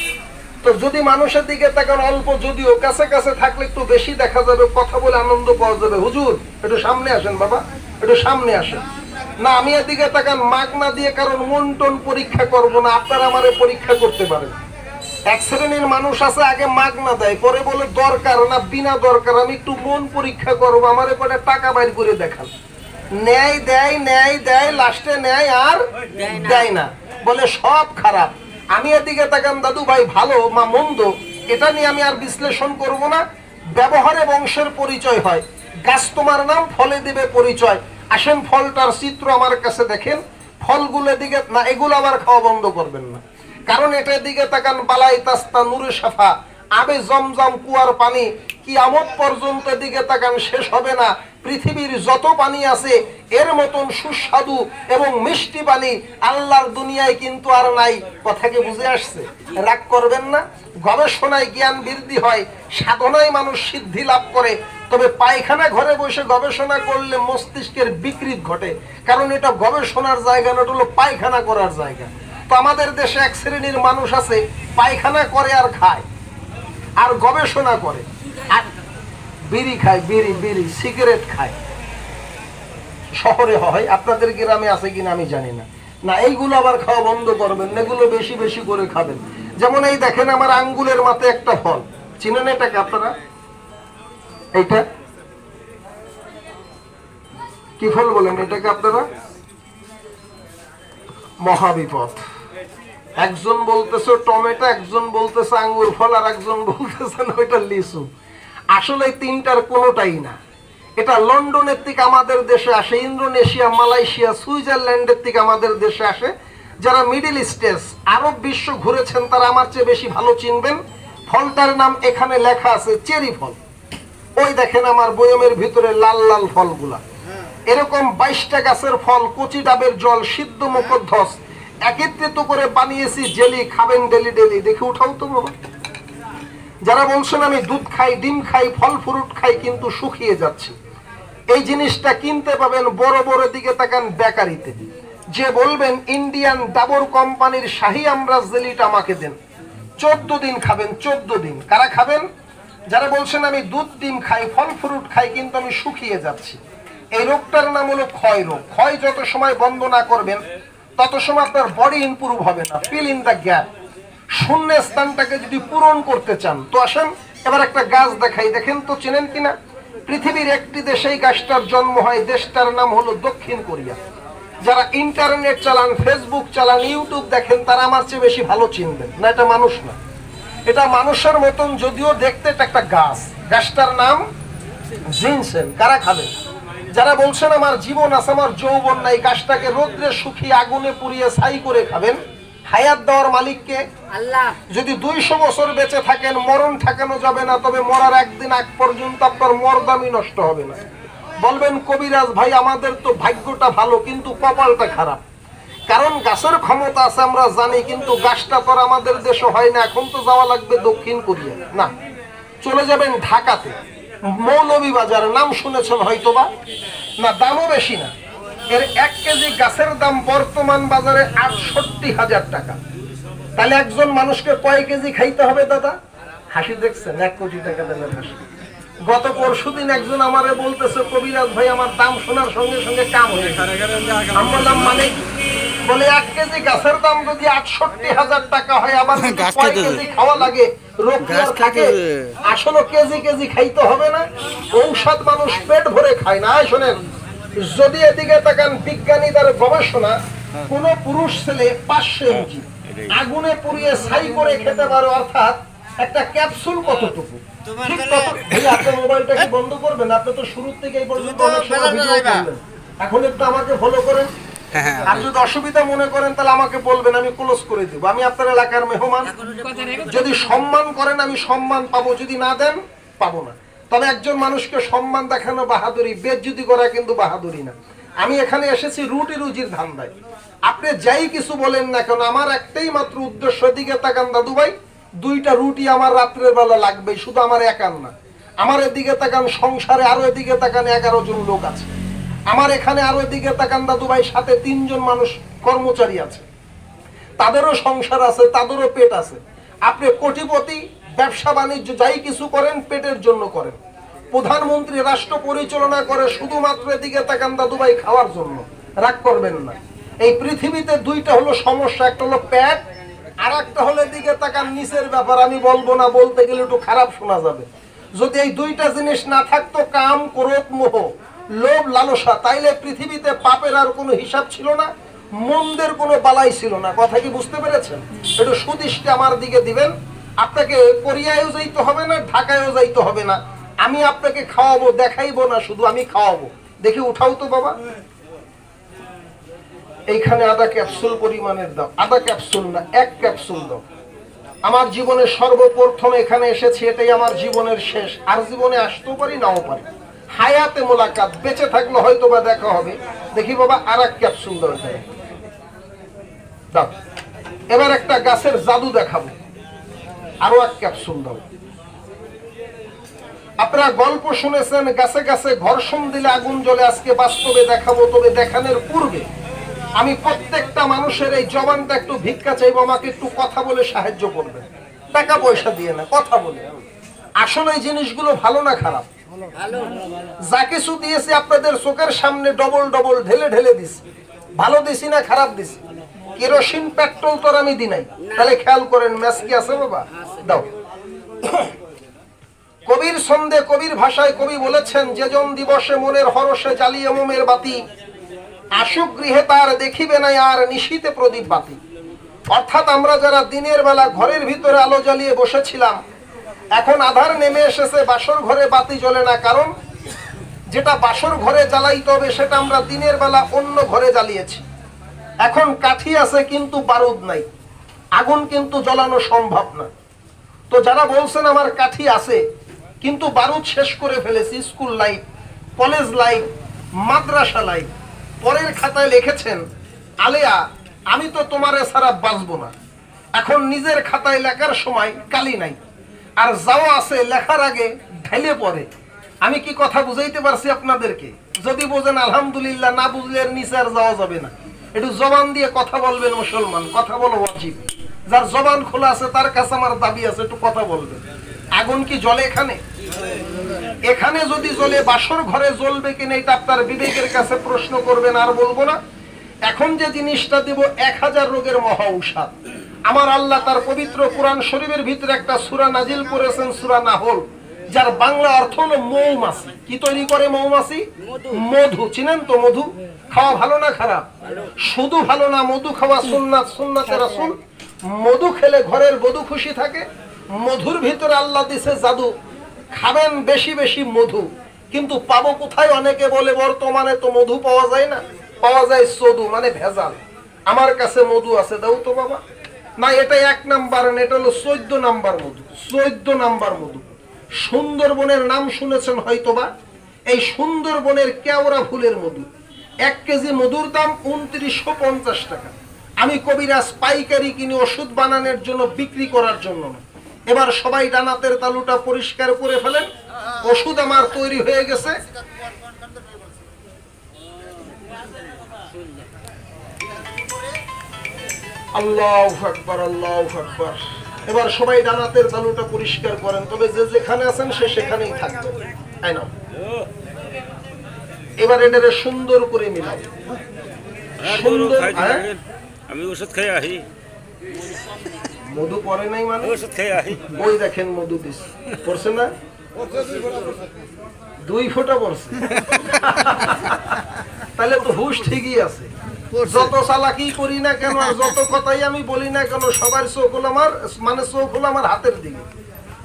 Speaker 3: তো যদি মানুষের দিকে তাকান অল্প, যদিও কাছে কাছে থাকলে একটু বেশি দেখা যাবে, কথা বলে আনন্দ পাওয়া যাবে। হুজুর একটু সামনে আসেন, বাবা একটু সামনে আসেন। না, আমি এদিকে তাকান, মাগ না দিয়ে কারণ মন টন পরীক্ষা করবো না, আপনারা আমারে পরীক্ষা করতে পারেন। এক শ্রেণীর মানুষ আছে, আগে মাগ না দেয়, পরে বলে দরকার না, বিনা দরকার, আমি একটু মন পরীক্ষা করবো, আমার পরে টাকা বাইর করে দেখান। ন্যায় দেয়, ন্যায় দেয়, লাস্টে ন্যায় আর দেয় না, বলে সব খারাপ। আমি এদিকে তাকান দাদু ভাই, ভালো মা মন্দ এটা নিয়ে আমি আর বিশ্লেষণ করব না। ব্যবহারে বংশের পরিচয় হয়। গাছ তোমার নাম, ফলে দিবে পরিচয়। আসেন, ফলটার চিত্র আমার কাছে দেখেন। ফলগুলো দিকে না, এগুলো আবার খাওয়া বন্ধ করবেন না, কারণ এটার দিকে তাকান, বালাই তাস্তা নূরে সাফা, আবে জমজম কুয়ার পানি, কিয়ামত পর্যন্ত দিকে তাকান, শেষ হবে না। পৃথিবীর যত পানি আছে এর মতন সুস্বাদু এবং মিষ্টি পানি আল্লাহর দুনিয়ায় কিন্তু আর নাই। কথা কি বুঝে আসছে? রাগ করবেন না। গবেষণায় জ্ঞান বৃদ্ধি হয়, সাধনায় মানুষ সিদ্ধি লাভ করে। তবে পায়খানা ঘরে বসে গবেষণা করলে মস্তিষ্কের বিকৃত ঘটে, কারণ এটা গবেষণার জায়গা না, এটা হলো পায়খানা করার জায়গা। তো আমাদের দেশে এক শ্রেণীর মানুষ আছে, পায়খানা করে আর খায় আর গবেষণা করে, আর বিড়ি খায়, বিড়ি বিড়ি সিগারেট খায়। শহরে হয়, আপনাদের গ্রামে আছে কিনা আমি জানি না। না, এইগুলো আবার খাওয়া বন্ধ করবেন, এগুলো বেশি বেশি করে খাবেন। যেমন এই দেখেন, আমার আঙ্গুলের মাথায় একটা ফল, চিনেন এটাকে আপনারা? এইটা কি ফল বলেন এটাকে আপনারা? মহাবিপদ। একজন বলতেছে টমেটো, একজন বলতেছে আঙ্গুর ফল, আর একজন বলতেছেন ওইটা লিচু। আসলে তিনটার কোনোটাই না। এটা লন্ডনের থেকে আমাদের দেশে আসে, ইন্দোনেশিয়া, মালয়েশিয়া, সুইজারল্যান্ডের থেকে আমাদের দেশে আসে। যারা মিডল ইস্টের আরব বিশ্ব ঘুরেছেন তারা আমার চেয়ে বেশি ভালো চিনবেন। ফলটার নাম এখানে লেখা আছে চেরি ফল। ওই দেখেন আমার বয়মের ভিতরে লাল লাল ফলগুলা। এরকম 22টা গাছের ফল, কচি ডাবের জল, সিদ্ধ মুখধ্বস, একত্রিত করে বানিয়েছি জেলি, খাবেন ডেলি ডেলি। দেখে উঠাও তো বাবা। যারা বলছেন আমি দুধ খাই, ডিম খাই, ফল ফ্রুট খাই কিন্তু শুকিয়ে যাচ্ছি, এই জিনিসটা কিনতে পাবেন বড় বড় দিকে তাকান বেকারিতে। যে বলবেন ইন্ডিয়ান ডাবর কোম্পানির শাহী আমরাজ জেলিটা আমাকে দেন, 14 দিন খাবেন, 14 দিন। কারা খাবেন? যারা বলছেন আমি দুধ ডিম খাই, ফল ফ্রুট খাই কিন্তু আমি শুকিয়ে যাচ্ছি। এই রোগটার নাম হলো ক্ষয় রোগ। ক্ষয় যত সময় বন্ধ না করবেন তত সময় আপনার বডি ইমপ্রুভ হবে না। Fill in the gap. শূন্য স্থানটাকে যদি পূরণ করতে চান তো আসেন এবার একটা গাছ দেখাই, দেখেন তো চেনেন কিনা। পৃথিবীর একটি দেশে এই গাছটার জন্ম হয়, দেশটার নাম হলো দক্ষিণ কোরিয়া। যারা ইন্টারনেট চালান, ফেসবুক চালান, ইউটিউব দেখেন তারা আমার চেয়ে বেশি ভালো চিনবেন না। এটা মানুষ না, এটা মানুষের মতন যদিও দেখতে, এটা একটা গাছ। গাছটার নাম জিনসেন। কারা খাবেন? যারা বলছেন আমার জীবন আছে, আমার যৌবন নাই, গাছটাকে রোদ্রে শুকিয়ে আগুনে পুড়িয়ে ছাই করে খাবেন। হায়াত দেওয়ার মালিককে আল্লাহ। যদি 200 বছর বেঁচে থাকেন, মরণ ঠেকানো যাবে না, তবে মরার একদিন আগ পর্যন্ত আপনার মরদামি নষ্ট হবে না। বলবেন কবিরাজ ভাই আমাদের তো ভাগ্যটা ভালো কিন্তু কপালটা খারাপ। কারণ গাছের ক্ষমতা আছে আমরা জানি, কিন্তু গাছটা তো আমাদের দেশে হয় না। এখন তো যাওয়া লাগবে দক্ষিণ কোরিয়া, না চলে যাবেন ঢাকাতে, মৌলভীবাজার, নাম শুনেছেন হয়তোবা, না দামও বেশি না। এর 1 কেজি গাছের দাম বর্তমান বাজারে 68,000 টাকা। তাহলে একজন মানুষকে কয় কেজি খাইতে হবে দাদা? হাসি দেখছেন, 1 কোটি টাকা দেবেন হাসি। গত পরশুদিন একজন আমারে বলতেছে কবিরাজ ভাই আমার দাম শোনার সঙ্গে সঙ্গে কাম হয়ে গেছে। আমি বললাম মানে? বলে 1 কেজি গাছের দাম যদি 68,000 টাকা হয়, আবার কয় কেজি খাওয়া লাগে, রোগ থাকে। আসলে কেজি কেজি খাইতে হবে না, ঔষধ মানুষ পেট ভরে খায় না। শোনেন, যদি এদিকে তাকান বিজ্ঞানীদের গবেষণা, কোন পুরুষ ছেলে 500 mg আগুনে পুড়িয়ে ছাই করে খেতে পারে, অর্থাৎ একটা ক্যাপসুল কতটুকু, ঠিক তত। আপনার মোবাইলটা কি বন্ধ করবেন? আপনি তো শুরুর থেকে এই পর্যন্ত অনেক সময় ভিডিও করলেন, এখন একটু আমাকে ফলো করেন। আর যদি অসুবিধা মনে করেন তাহলে আমাকে বলবেন, আমি ক্লোজ করে দেব। আমি আপনার এলাকার মেহমান, যদি সম্মান করেন আমি সম্মান পাবো, যদি না দেন পাবো না। তবে একজন মানুষকে সম্মান দেখানো বাহাদুরি, বেজ্জতি করা কিন্তু বাহাদুরি না। আমি এখানে এসেছি রুটি রুজির ধান্দায়। আপনি যাই কিছু বলেন না কেন, আমার একটাই মাত্র উদ্দেশ্য, দিকে তাকান দাদু ভাই, 2টা রুটি আমার রাত্রের বেলা লাগবে, শুধু আমার একার না। আমার এদিকে তাকান, সংসারে আরো এদিকে তাকান 11 জন লোক আছে। আমার এখানে আরো এদিকে তাকান দাদু ভাই, সাথে 3 জন মানুষ কর্মচারী আছে, তাদেরও সংসার আছে, তাদেরও পেট আছে। আপনি কোটিপতি, ব্যবসা বাণিজ্য যাই কিছু করেন পেটের জন্য করেন। প্রধানমন্ত্রী রাষ্ট্র পরিচালনা করে শুধুমাত্র এদিকে তাকান দাদু ভাই খাওয়ার জন্য। রাগ করবেন না। এই পৃথিবীতে 2টা হলো সমস্যা, একটা হলো পেট, আর একটা হলো এদিকে তাকান নিচের ব্যাপার। আমি বলবো না, বলতে গেলে একটু খারাপ শোনা যাবে। যদি এই 2টা জিনিস না থাকতো, কাম, ক্রোধ, মোহ, লোভ, লালসা, তাইলে পৃথিবীতে পাপের আর কোনো হিসাব ছিল না, মন্দের কোনো বালাই ছিল না। কথা কি বুঝতে পেরেছেন? একটু সুদৃষ্টি আমার দিকে দিবেন। আপনাকে কোরিয়ায়ও যাইতে হবে না, ঢাকায়ও যাইতে হবে না, আমি আপনাকে খাওয়াবো, দেখাইবো না, শুধু আমি খাওয়াবো। দেখি উঠাও তো বাবা। এইখানে আধা ক্যাপসুল পরিমাণের দাও, আধা ক্যাপসুল না, 1 ক্যাপসুল দাও। আমার জীবনে সর্বপ্রথম এখানে এসেছি, এটাই আমার জীবনের শেষ। আর জীবনে আসতেও পারি, নাও পারি। হায়াতে মোলাকাত, বেঁচে থাকলে হয়তো বা দেখা হবে। দেখি বাবা, আর 1 ক্যাপসুল দাও দাও। এবার একটা গাছের জাদু দেখাবো, আরো 1 ক্যাপসুল দাও। আপনারা গল্প শুনেছেন গাছে গাছে ঘর্ষণ দিলে আগুন জ্বলে, আজকে বাস্তবে দেখাবো। তবে দেখানোর পূর্বে আমি প্রত্যেকটা মানুষের এই জবানটা একটু ভিক্ষা চাইবো, আমাকে একটু কথা বলে সাহায্য করবেন, টাকা পয়সা দিয়ে না, কথা বলে। আসলে এই জিনিসগুলো ভালো না খারাপ? যা কিছু দিয়েছি আপনাদের চোখের সামনে ডবল ডবল ঢেলে ঢেলে দিছি, ভালো দিছি না খারাপ দিছি? কেরোসিন পেট্রোল তো আমি দি নাই। তাহলে খেয়াল করেন, ম্যাচ কি আছে বাবা? দাও। কবির ছন্দে, কবির ভাষায় কবি বলেছেন, যেজন দিবসে মনের হরষে জ্বালিয়ে মোমের বাতি, আশুক গৃহে তার দেখিবে না আর নিশীতে প্রদীপ বাতি। অর্থাৎ আমরা যারা দিনের বেলা ঘরের ভিতরে আলো জ্বালিয়ে বসেছিলাম, এখন আধার নেমে এসেছে, বাসর ঘরে বাতি জ্বলে না। কারণ যেটা বাসর ঘরে জ্বালাইতে হবে সেটা আমরা দিনের বেলা অন্য ঘরে জ্বালিয়েছি। এখন কাঠি আছে কিন্তু বারুদ নাই, আগুন কিন্তু জ্বালানো সম্ভব না। তো যারা বলছেন আমার কাঠি আছে কিন্তু বারুদ শেষ করে ফেলেছি, স্কুল লাইফ, কলেজ লাইফ, মাদ্রাসা লাইফ, পরের খাতায় লিখেছেন আলেয়া আমি তো তোমারে ছাড়া বাঁচবো না। এখন নিজের খাতায় লেখার সময় কালি নাই, আর যাওয়া আছে লেখার আগে ঢেলে পড়ে। আমি কি কথা বুঝাইতে পারছি আপনাদেরকে? যদি বোঝেন আলহামদুলিল্লাহ, না বুঝলে এর নিচে আর যাওয়া যাবে না। একটু জবান দিয়ে কথা বলবেন মুসলমান, কথা বলো ওয়াজিব। যার জবান খোলা আছে তার কাছে আমার দাবি আছে, একটু কথা বলবেন। আগুন কি জ্বলে এখানে? এখানে যদি জ্বলে বাসর ঘরে জ্বলবে কিনা এটা আপনার বিবেকের কাছে প্রশ্ন করবেন, আর বলবো না। এখন যে জিনিসটা দেব 1000 রোগের মহা ঔষধ। আমার আল্লাহ তার পবিত্র কোরআন শরীফের ভিতরে একটা সূরা নাজিল করেছেন, সূরা নাহল, যার বাংলা অর্থ হলো মৌমাছি। কি তৈরি করে মৌমাছি? মধু। চিনেন তো মধু? খাওয়া ভালো না খারাপ? শুধু ভালো না, মধু খাওয়া সুন্নাত, সুন্নাতে রাসূল। মধু খেলে ঘরের বধূ খুশি থাকে। মধুর ভিতরে আল্লাহ দিছে জাদু। খাবেন বেশি বেশি মধু, কিন্তু পাবো কোথায়? অনেকে বলে বর্তমানে তো মধু পাওয়া যায় না, পাওয়া যায় সদু, মানে ভেজাল। আমার কাছে মধু আছে, দাও তো বাবা। না, এটা 1 নাম্বার, এটা হলো 14 নাম্বার মধু। 14 নাম্বার মধু। সুন্দরবনের নাম শুনেছেন হয়তোবা। এই সুন্দরবনের কেওড়া ফুলের মধু। 1 কেজি মধুর দাম 2950 টাকা। আমি কবিরাজ পাইকারি কিনে ওষুধ বানানোর জন্য, বিক্রি করার জন্য না। এবার সবাই ডানাতের তালুটা পরিষ্কার করে ফেলেন। ওষুধ আমার তৈরি হয়ে গেছে। আল্লাহু আকবার, আল্লাহু আকবার। এবার সবাই ডানাতের তালুটা পরিষ্কার করেন, তবে যে যেখানে আছেন সে সেখানেই থাকবেন। তাই না? এবার এটারে সুন্দর করে মিলাও। সুন্দর।
Speaker 2: আমি ওষুধ খাই আহি।
Speaker 3: মধু পড়ে নাই মানে?
Speaker 2: ওষুধ খাই আহি।
Speaker 3: ওই দেখেন মধু দিস পড়ছে না? 2 ফোঁটা পড়ছে। তাহলে তো হুশ ঠিকই আছে। যত চালাকি করি না কেন, যত কথাই আমি বলি না কেন, সবার চোখ হলো আমার, মানে চোখ হলো আমার হাতের দিকে।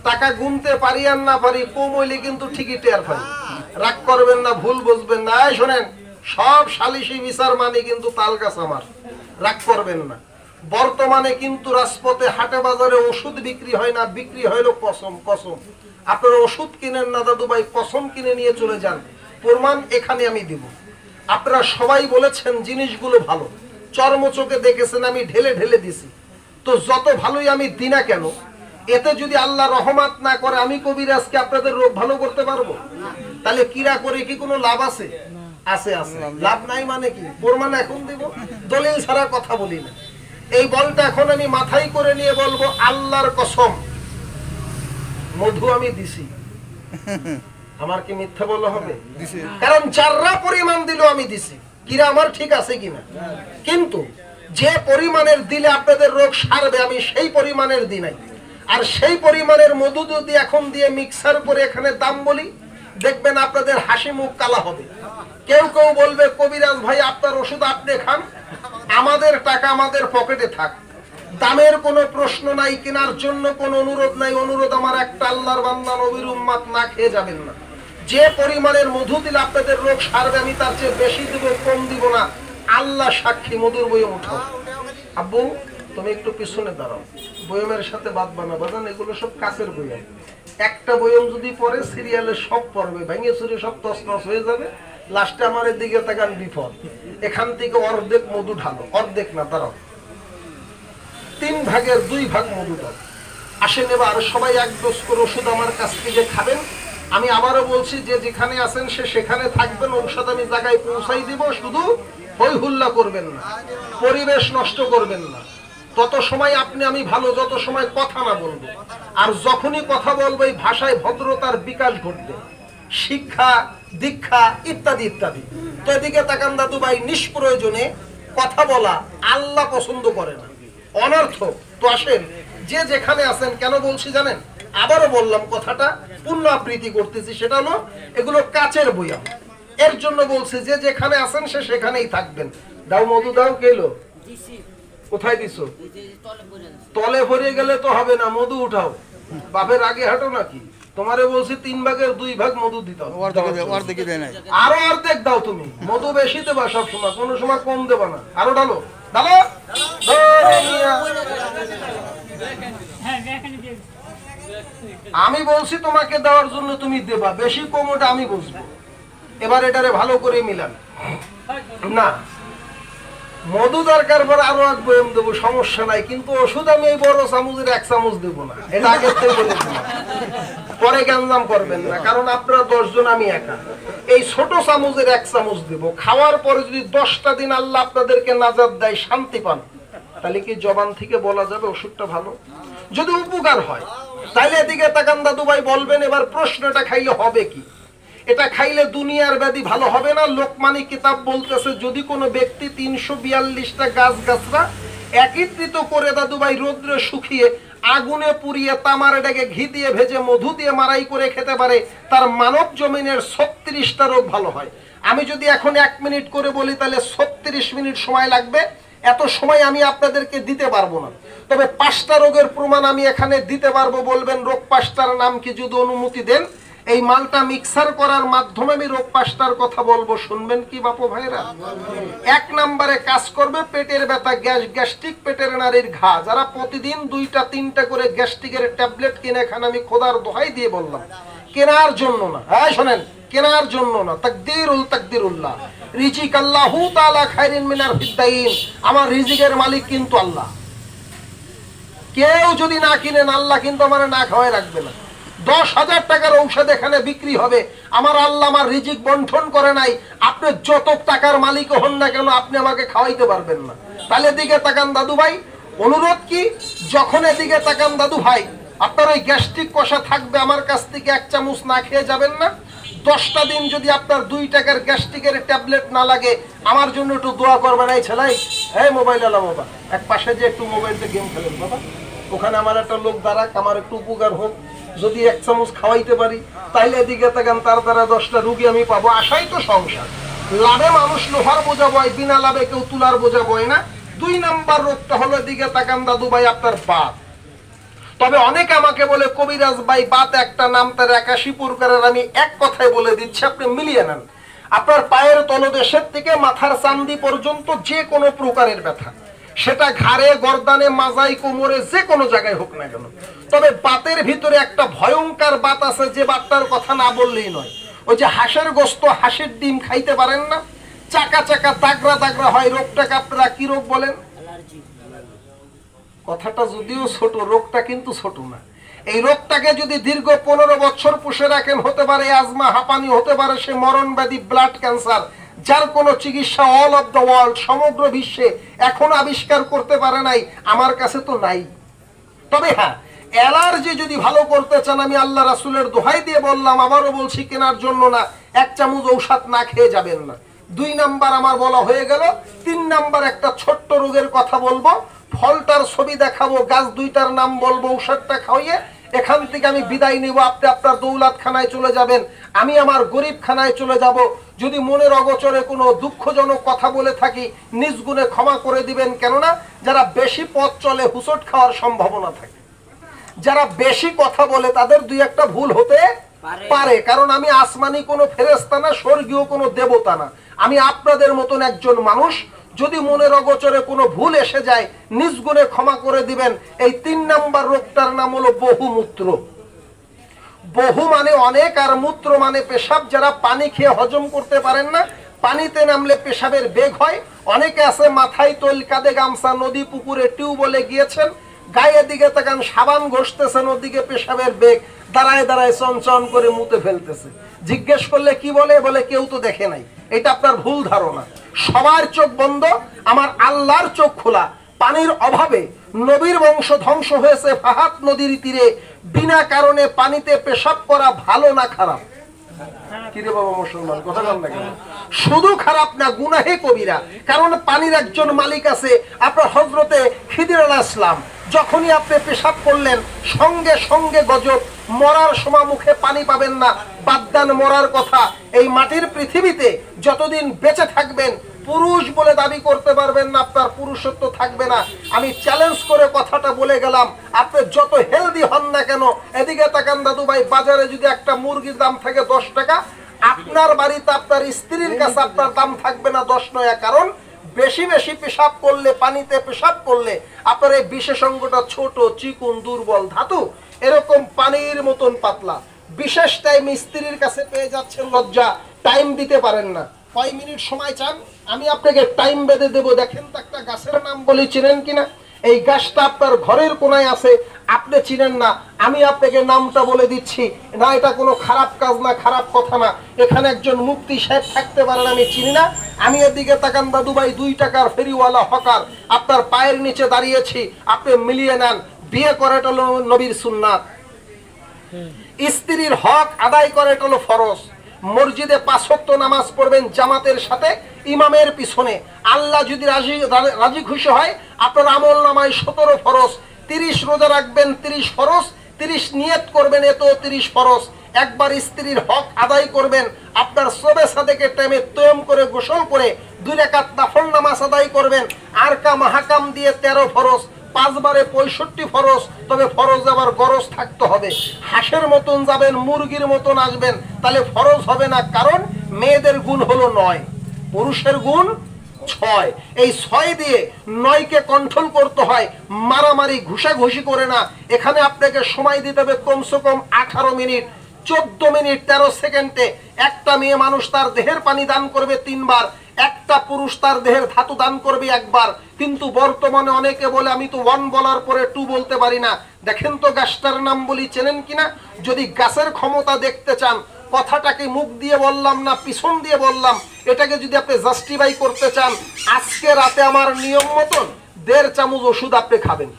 Speaker 3: টাকা গুনতে পারি আর না পারি, কম হইলে কিন্তু ঠিকই টের পাই। রাগ করবেন না, ভুল বুঝবেন না। শোনেন, সব সালিশি বিচার মানে কিন্তু তাল গাছ আমার। রাগ করবেন না। বর্তমানে কিন্তু রাজপথে হাটে বাজারে ওষুধ বিক্রি হয় না, বিক্রি হইলো কসম। কসম। আপনারা ওষুধ কিনেন না দাদু ভাই, কসম কিনে নিয়ে চলে যান। প্রমাণ এখানে আমি দিব। আপনারা সবাই বলেছেন জিনিসগুলো ভালো, চর্মচোখে দেখেছেন, আমি ঢেলে ঢেলে দিছি। তো যত ভালোই আমি দিই না কেন, এতে যদি আল্লাহ রহমত না করে, আমি কবিরাজকে আপনাদের রোগ ভালো করতে পারবো? তাহলে কিরা করে কি কোনো লাভ আছে? আছে, আছে। লাভ নাই মানে কি? প্রমাণ এখন দিব। দলিল ছাড়া কথা বলি না। এই বলটা এখন আমি মাথায় করে নিয়ে বলবো, আল্লাহর কসম মধু আমি দিছি। আমার কি মিথ্যা বলা হবে? কারণ যারা পরিমাণ দিল আমি দিছি। কিরা আমার ঠিক আছে কিনা? কিন্তু যে পরিমাণের দিলে আপনাদের রোগ সারবে, আমি সেই পরিমাণের দিই নাই। আর সেই পরিমাণের মধু যদি এখন দিয়ে মিক্সার করে এখানে দাম বলি, দেখবেন আপনাদের হাসি মুখ কালা হবে। কেউ কেউ বলবে, কবিরাজ ভাই আপনার ওষুধ আপনি খান, আমাদের টাকা আমাদের পকেটে থাক। দামের কোনো প্রশ্ন নাই, কেনার জন্য কোনো অনুরোধ নাই। অনুরোধ আমার একটা, আল্লাহর বান্দা নবীর উম্মত না খেয়ে যাবেন না। যে পরিমাণের মধু দিলে আপনাদের রোগ সারবে, আমি তার চেয়ে বেশি দিব, কম দিব না। আল্লাহ সাক্ষী। মধুর বয়ম উঠাও। আব্বু তুমি একটু পিছনে দাঁড়াও। বয়মের সাথে বাদ বানা বাজান, এগুলো সব কাছের বয়ম। একটা বয়ম যদি পরে সিরিয়ালে সব পড়বে, ভেঙে চুরে সব তছনছ হয়ে যাবে। লাস্টে আমার এদিকে তাকান বিপদ। এখান থেকে অর্ধেক মধু ঢালো। অর্ধেক না, দাঁড়াও। 3 ভাগের 2 ভাগ মধু দাও। আসেন এবার সবাই 1 ডোজ করে ওষুধ আমার কাছ থেকে খাবেন। আমি আবারও বলছি, যে যেখানে আছেন সে সেখানে থাকবেন। ঔষধ আমি জায়গায় পৌঁছাই দিব। শুধু হই হুল্লা করবেন না, পরিবেশ নষ্ট করবেন না। তত সময় আপনি আমি ভালো, যত সময় কথা না বলবো। আর যখনই কথা বলবো, এই ভাষায় ভদ্রতার বিকাশ ঘটবে, শিক্ষা দীক্ষা ইত্যাদি ইত্যাদি। তো এদিকে তাকান দাদু ভাই, নিষ্প্রয়োজনে কথা বলা আল্লাহ পছন্দ করে না, অনর্থক। তো আসেন, যে যেখানে আছেন, কেন বলছি জানেন? আবারও বললাম কথাটা, পুনরাবৃত্তি করতেছি। সেটা হলো, এগুলো কাচের বয়াম। এর জন্য বলছি, যে যেখানে আছেন সে সেখানেই থাকবেন। দাও মধু দাও। কেলো কোথায় দিছো? তলে ভরে গেলে তো হবে না, মধু উঠাও। বাপের আগে হাঁটো নাকি? তোমারে বলছি 3 ভাগের 2 ভাগ মধু দিতে হবে। আরো অর্ধেক দাও। তুমি মধু বেশি দেবা সব সময়, কোনো সময় কম দেবা না। আরো ঢালো, ঢালো। আমি বলছি তোমাকে দেওয়ার জন্য, তুমি দেবা। বেশি কম ওটা আমি বুঝবো। এবার এটারে ভালো করে মিলান। না, মধু দরকার পর আরো এক বয়ম দেবো, সমস্যা নাই, কিন্তু ওষুধ আমি এই বড় চামচের 1 চামচ দেবো না, এটা আগের থেকে বলে দিলাম। পরে গ্যাঞ্জাম করবেন না, কারণ আপনারা 10 জন, আমি একা। এই ছোট চামচের 1 চামচ দেব। খাওয়ার পরে যদি 10টা দিন আল্লাহ আপনাদেরকে নাজাত দেয়, শান্তি পান, তাহলে কি জবান থেকে বলা যাবে ওষুধটা ভালো? যদি উপকার হয় তাহলে এদিকে তাকান দাদু ভাই, বলবেন এবার প্রশ্নটা খাইলে হবে কি? এটা খাইলে দুনিয়ার ব্যাধি ভালো হবে না। লোকমানি কিতাব বলতেছে, যদি কোনো ব্যক্তি 342টা গাছগাছরা একত্রিত করে দাদু ভাই রোদ্রে শুকিয়ে আগুনে পুড়িয়ে তামার এটাকে ঘি দিয়ে ভেজে মধু দিয়ে মারাই করে খেতে পারে, তার মানব জমিনের 36টা রোগ ভালো হয়। আমি যদি এখন 1 মিনিট করে বলি তাহলে 36 মিনিট সময় লাগবে। এত সময় আমি আপনাদেরকে দিতে পারবো না, তবে 5টা রোগের প্রমাণ আমি এখানে দিতে পারবো। বলবেন রোগ 5টার নাম কি, যদি অনুমতি দেন। এই মালটা মিক্সার করার মাধ্যমে আমি রোগ 5টার কথা বলবো, শুনবেন কি বাপু ভাইরা? 1 নম্বরে কাজ করবে পেটের ব্যথা, গ্যাস্ট্রিক, পেটের নারীর ঘা। যারা প্রতিদিন 2টা 3টা করে গ্যাস্ট্রিকের ট্যাবলেট কিনে খান, আমি খোদার দোহাই দিয়ে বললাম, কেনার জন্য না, হ্যাঁ শোনেন, কেনার জন্য না, তাকদিরুল্লাহ, রিজিক আল্লাহু তাআলা খায়রিন মিনাল ফিদ্দাইন। আমার রিজিকের মালিক কিন্তু আল্লাহ। কেউ যদি না কিনেন, আল্লাহ কিন্তু আমার না খাওয়াই রাখবে না। 10,000 টাকার ঔষধ এখানে বিক্রি হবে, আমার আল্লাহ আমার রিজিক বন্টন করে নাই। আপনি যত টাকার মালিক হন না কেন, আপনি আমাকে খাওয়াইতে পারবেন না। তাহলে এদিকে তাকান দাদু ভাই, অনুরোধ কি, যখন এদিকে তাকান দাদু ভাই, আপনার ওই গ্যাস্ট্রিক কষা থাকবে, আমার কাছ থেকে 1 চামচ না খেয়ে যাবেন না। 10টা দিন যদি আপনার 2 টাকার গ্যাস্ট্রিকের ট্যাবলেট না লাগে, আমার জন্য একটু দোয়া করবেন। এই ছেলাই, এই মোবাইল আলা বাবা, এক পাশে যে একটু মোবাইলতে গেম খেলেন বাবা, ওখানে আমার একটা লোক দাঁড়াক, আমার একটু উপকার হোক। যদি 1 চামচ খাওয়াইতে পারি, তাইলে এদিকে তাকান, তার দ্বারা 10টা রুগী আমি পাবো। আশাই তো সংসার। লাভে মানুষ লোহার বোঝা বয়, বিনা লাভে কেউ তুলার বোঝা বয় না। 2 নাম্বার রোগটা হলো এদিকে তাকান দাদু ভাই, আপনার বাত। তবে অনেকে আমাকে বলে, কবিরাজ ভাই বাত একটা নাম, তার 81 প্রকারের। আমি এক কথায় বলে দিচ্ছি, আপনি মিলিয়ে নেন। আপনার পায়ের তলদেশের থেকে মাথার চান্দি পর্যন্ত যে কোনো প্রকারের ব্যথা, সেটা ঘাড়ে, গর্দানে, মাজায়, কোমরে, যে কোনো জায়গায় হোক না কেন। তবে বাতের ভিতরে একটা ভয়ঙ্কর বাত আছে, যে বাতটার কথা না বললেই নয়। ওই যে হাঁসের গোস্ত, হাঁসের ডিম খাইতে পারেন না, চাকা চাকা দাগরা দাগরা হয়, রোগটাকে আপনারা কি রোগ বলেন? কথাটা যদিও ছোট, রোগটা কিন্তু ছোট না। এই রোগটাকে যদি দীর্ঘ 15 বছর পুষে রাখেন, হতে পারে আজমা, হাঁপানি, হতে পারে সে মরণ ব্যাধি, ব্লাড ক্যান্সার, যার কোনো চিকিৎসা অল অফ দ্য ওয়ার্ল্ড, সমগ্র বিশ্বে এখন আবিষ্কার করতে পারে নাই, আমার কাছে তো নাই। তবে হ্যাঁ, অ্যালার্জি যদি ভালো করতে চান, আমি আল্লাহ রাসূলের দোহাই দিয়ে বললাম, আবারও বলছি, কেনার জন্য না, 1 চামচ ঔষধ না খেয়ে যাবেন না। 2 নাম্বার আমার বলা হয়ে গেল। 3 নাম্বার একটা ছোট্ট রোগের কথা বলবো, ফলটার ছবি দেখাবো, গাছ 2টার নাম বলবো, ঔষধটা খাওয়িয়ে এখান থেকে আমি বিদায় নিব। আপনি আপনার দৌলতখানায় চলে যাবেন, আমি আমার গরিবখানায় চলে যাব। যদি মনের অগোচরে কোনো দুঃখজনক কথা বলে থাকি, নিজ গুণে ক্ষমা করে দিবেন। কেননা যারা বেশি পথ চলে, হুঁচট খাওয়ার সম্ভাবনা থাকে। যারা বেশি কথা বলে, তাদের 2-1টা ভুল হতে পারে, কারণ আমি আসমানি কোনো ফেরেশতা না, স্বর্গীয় কোনো দেবতা না। আমি আপনাদের মতন একজন মানুষ। যদি মনের অগোচরে কোনো ভুল এসে যায়, নিজ গুণে ক্ষমা করে দিবেন। এই 3 নাম্বার রোগটার নাম হলো বহুমূত্র। বহু মানে অনেক, আর মূত্র মানে পেশাব। যারা পানি খেয়ে হজম করতে পারেন না, পানিতে নামলে পেশাবের বেগ হয়। অনেকে আছে মাথায় তৈল, কাঁধে গামছা, নদী, পুকুরে, টিউবওয়েলে গিয়েছেন, গায়ের দিকে তাকান, সাবান ঘষতেছেন, ওদিকে পেশাবের বেগ, দাঁড়ায় দাঁড়ায় চনচন করে মুতে ফেলতেছে। জিজ্ঞেস করলে কি বলে? বলে কেউ তো দেখে নাই। এটা আপনার ভুল ধারণা। সবার চোখ বন্ধ, আমার আল্লাহর চোখ খোলা। পানির অভাবে নবীর বংশ ধ্বংস হয়েছে ফাহাত নদীর তীরে। বিনা কারণে পানিতে পেশাব করা ভালো না খারাপ? কিরে বাবা মুসলমান, কথা বল না কেন? শুধু খারাপ না, গুনাহে কবিরা। কারণ পানির একজন মালিক আছে, আপনার হযরতে খিদির আলাইহিস সালাম। যখনই আপনি পেশাব করলেন, সঙ্গে সঙ্গে গজব, মরার সময় মুখে পানি পাবেন না। বাদদান মরার কথা। এই মাটির পৃথিবীতে যতদিন বেঁচে থাকবেন, পুরুষ বলে দাবি করতে পারবেন না, আপনার পুরুষত্ব থাকবে না। আমি চ্যালেঞ্জ করে কথাটা বলে গেলাম, আপনি যত হেলদি হন না কেন, এদিকে তাকান দাদু ভাই, বাজারে যদি একটা মুরগির দাম থাকে 10 টাকা, আপনার বাড়িতে আপনার স্ত্রীর কাছে আপনার দাম থাকবে না 10 নয়া। কারণ বেশি বেশি পেশাব করলে, পানিতে পেশাব করলে আপনার এই বিশেষাঙ্গটা ছোট, চিকুন, দুর্বল, ধাতু এরকম পানির মতন পাতলা। বিশেষ টাইম স্ত্রীর কাছে পেয়ে যাচ্ছেন, লজ্জা, টাইম দিতে পারেন না। কয় মিনিট সময় চান? আমি আপনাকে টাইম বেঁধে দেবো। দেখেন তো একটা গাছের নাম বলি, চিনেন কিনা? এই গাছটা আপনার ঘরের কোনায় আছে, আপনি চিনেন না, আমি আপনাকে নামটা বলে দিচ্ছি। না, এটা কোনো খারাপ কাজ না, খারাপ কথা না। এখানে একজন মুফতি সাহেব থাকতে পারেন, আমি চিনি না। আমি এদিকে তাকান দাদু ভাই, 2 টাকার ফেরিওয়ালা হকার আপনার পায়ের নিচে দাঁড়িয়েছি, আপনি মিলিয়ে নেন। বিয়ে করে এটা হলো নবীর সুন্নাত, স্ত্রীর হক আদায় করে এটা হলো ফরজ। মসজিদে 5 ওয়াক্ত নামাজ পড়বেন জামাতের সাথে, ইমামের পিছনে। আল্লাহ যদি রাজি খুশি হয়, আপনার আমল নামায় 17 ফরজ। 30 রোজা রাখবেন, 30 ফরজ। 30 নিয়ত করবেন, এত 30 ফরজ। একবার স্ত্রীর হক আদায় করবেন। আপনার সবে সাদেকের টাইমে তয়ম করে গোসল করে 2 রাকাত নফল নামাজ আদায় করবেন। আরকাম হাকাম দিয়ে 13 ফরজ। 5 বারে 65 ফরজ। তবে ফরজ আবার গরজ থাকতে হবে। হাঁসের মতন যাবেন, মুরগির মতন আসবেন, তাহলে ফরজ হবে না। কারণ মেয়েদের গুণ হলো 9, পুরুষের গুণ 6। এই 6 দিয়ে 9কে কন্ট্রোল করতে হয়। মারামারি ঘুষাঘুষি করে না। এখানে আপনাকে সময় দিতে হবে কমসে কম 18 মিনিট, 14 মিনিট 13 সেকেন্ডে। একটা মেয়ে মানুষ তার দেহের পানি দান করবে 3 বার, একটা পুরুষ তার দেহের ধাতু দান করবে 1 বার। কিন্তু বর্তমানে অনেকে বলে আমি তো 1 বলার পরে 2 বলতে পারি না। দেখেন তো গাছটার নাম বলি, চেনেন কিনা? যদি গাছের ক্ষমতা দেখতে চান, কথাটাকে মুখ দিয়ে বললাম না পিছন দিয়ে বললাম, এটাকে যদি আপনি জাস্টিফাই করতে চান, আজকে রাতে আমার নিয়ম মতন 1.5 চামচ ওষুধ আপনি খাবেন।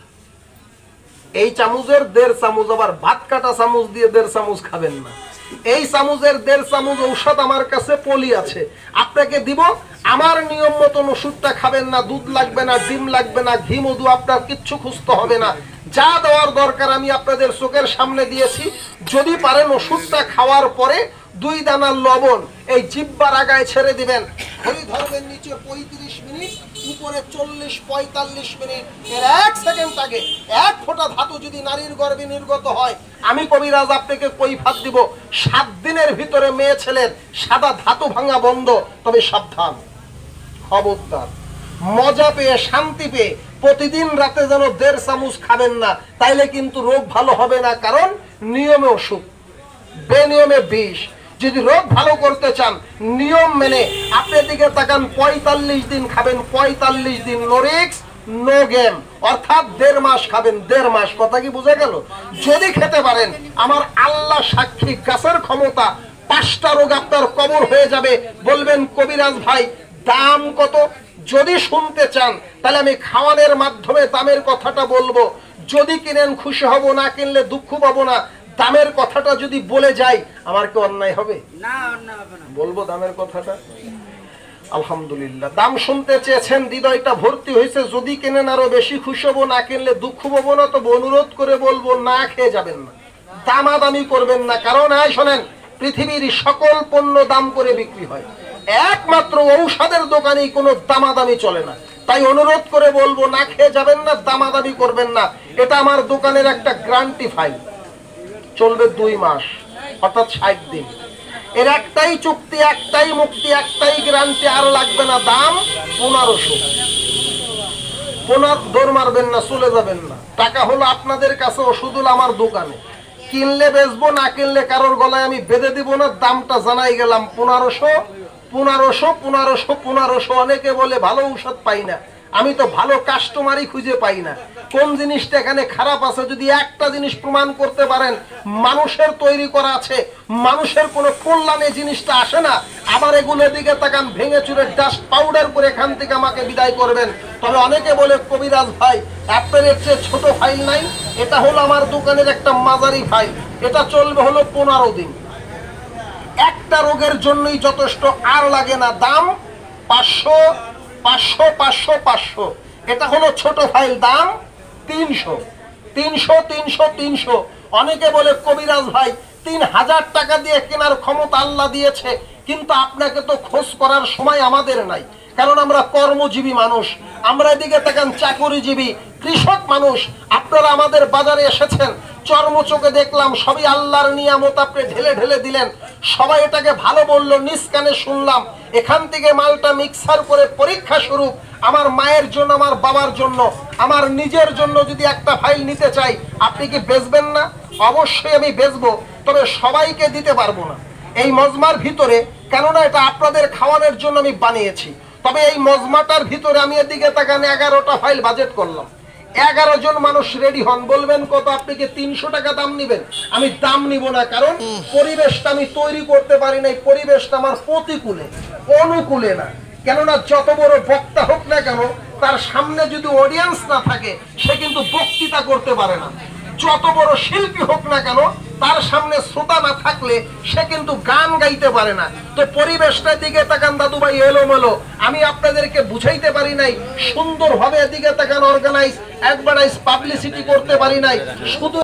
Speaker 3: এই চামচের 1.5 চামচ, আবার ভাত কাটা চামচ দিয়ে 1.5 চামচ খাবেন না। এই চামচের 1.5 চামচ ঔষধ আমার কাছে পলি আছে, আপনাকে দিব। আমার নিয়ম মতন ওষুধটা খাবেন না। দুধ লাগবে না, ডিম লাগবে না, ঘি মধু আপনার কিচ্ছু খুঁজতে হবে না। যা দেওয়ার দরকার আমি আপনাদের চোখের সামনে দিয়েছি। যদি পারেন ওষুধটা খাওয়ার পরে 2 দানা লবণ এই জিহ্বার আগায় ছেড়ে দিবেন। ঘড়ি ধরবেন নিচে 35 মিনিট, উপরে 40-45 মিনিট। এর 1 সেকেন্ড আগে 1 ফোঁটা ধাতু যদি নারীর গর্ভে নির্গত হয়, আমি কবিরাজ আপনাকে কৈফিয়ত দিব। 7 দিনের ভিতরে মেয়ে ছেলের সাদা ধাতু ভাঙা বন্ধ। তবে সাবধান, খবরদার, মজা পেয়ে শান্তি পেয়ে প্রতিদিন রাতে যেন 1.5 চামচ খাবেন না, তাইলে কিন্তু রোগ ভালো হবে না। কারণ নিয়মে ওষুধ, বেনিয়মে বিষ। যদি রোগ ভালো করতে চান নিয়ম মেনে, আপনি দিকে তাকান, 45 দিন খাবেন, 45 দিন, নো রিস্ক নো গেম, অর্থাৎ 1.5 মাস খাবেন, 1.5 মাস। কথা কি বোঝা গেল? যদি খেতে পারেন, আমার আল্লাহ সাক্ষী, গাছের ক্ষমতা, 5টা রোগ আপনার কবর হয়ে যাবে। বলবেন কবিরাজ ভাই দাম কত? যদি শুনতে চান তাহলে আমি খাওয়ানোর মাধ্যমে দামের কথাটা বলবো। যদি কিনেন খুশি হব, না কিনলে দুঃখ পাবো না। দামের কথাটা যদি বলে যাই, আমার কি অন্যায় হবে?
Speaker 2: না, অন্যায় হবে না।
Speaker 3: বলবো দামের কথাটা। আলহামদুলিল্লাহ, দাম শুনতে চেয়েছেন, হৃদয়টা ভর্তি হয়েছে। যদি কিনেন আরো বেশি খুশি হবো, না কিনলে দুঃখ পাবো না। তো অনুরোধ করে বলবো, না খেয়ে যাবেন না, দামাদামি করবেন না। কারণ শোনেন, পৃথিবীর সকল পণ্য দাম করে বিক্রি হয়, একমাত্র ঔষধের দোকানেই কোনো দামাদামি চলে না। তাই অনুরোধ করে বলবো, না খেয়ে যাবেন না, দামাদামি করবেন না। এটা আমার দোকানের একটা গ্যারান্টি ফাইল, চলবে 2 মাস, অর্থাৎ 60 দিন। এর একটাই চুক্তি, একটাই মুক্তি, একটাই গ্যারান্টি, আর লাগবে না। দাম 1500। দৌড় মারবেন না, চলে যাবেন না। টাকা হলো আপনাদের কাছে, ওষুধ হলো আমার দোকানে। কিনলে বেচবো, না কিনলে কারোর গলায় আমি বেঁধে দিব না। দামটা জানাই গেলাম, 1500, 1500, 1500, 1500। অনেকে বলে ভালো ঔষধ পাই না। আমি তো ভালো কাস্টমারই খুঁজে পাই না। কোন জিনিসটা এখানে খারাপ আছে? যদি একটা জিনিস প্রমাণ করতে পারেন, মানুষের তৈরি করা আছে, মানুষের কোনো কল্যাণে জিনিসটা আসে না, আবার এগুলোর দিকে তাকান, ভেঙে চুরে ডাস্ট পাউডার করে এখান থেকে আমাকে বিদায় করবেন। তবে অনেকে বলে কবিরাজ ভাই আপনার এর চেয়ে ছোট ফাইল নাই। এটা হলো আমার দোকানের একটা মাঝারি ফাইল, এটা চলবে হলো 15 দিন। একটা রোগের জন্যই যথেষ্ট, আর লাগে না। দাম 500, 500, 500, 500। এটা হলো ছোট ফাইল, দাম 300, 300, 300, 300। অনেকে বলে কবিরাজ ভাই 3000 টাকা দিয়ে কেনার ক্ষমতা আল্লাহ দিয়েছে, কিন্তু আপনাকে তো খোঁজ করার সময় আমাদের নাই। কারণ আমরা কর্মজীবী মানুষ, আমরা এদিকে তাকান চাকরিজীবী কৃষক মানুষ। আপনারা আমাদের বাজারে এসেছেন, চর্মচোখে দেখলাম, সবই আল্লাহর নিয়ামত, আপনি ঢেলে ঢেলে দিলেন। সবাই এটাকে ভালো বললো, নিজ কানে শুনলাম। এখান থেকে মালটা মিক্সার করে পরীক্ষা স্বরূপ আমার মায়ের জন্য, আমার বাবার জন্য, আমার নিজের জন্য যদি একটা ফাইল নিতে চাই, আপনি কি বেচবেন না? অবশ্যই আমি বেচবো, তবে সবাইকে দিতে পারবো না। এই মজমার ভিতরে কেননা এটা আপনাদের খাওয়ানোর জন্য আমি বানিয়েছি। তবে এই মজমাটার ভিতরে আমি এদিকে তাকান 11টা ফাইল বাজেট করলাম। 11 জন মানুষ রেডি হন, বলবেন কত, আপনি কি 300 টাকা দাম নিবেন? আমি দাম নিব না, কারণ পরিবেশটা আমি তৈরি করতে পারি নাই, পরিবেশটা আমার প্রতিকূলে, অনুকূলে না। কেননা যত বড় বক্তা হোক না কেন, তার সামনে যদি অডিয়েন্স না থাকে সে কিন্তু বক্তৃতা করতে পারে না। যত বড় শিল্পী হোক না কেন, তার সামনে শ্রোতা না থাকলে সে কিন্তু গান গাইতে পারে না। তো পরিবেশটার দিকে তাকান দাদু ভাই, এলোমেলো, আমি আপনাদেরকে বুঝাইতে পারি নাই, সুন্দরভাবে এদিকে তাকান, অর্গানাইজ অ্যাডভার্টাইজ পাবলিসিটি করতে পারি নাই, শুধু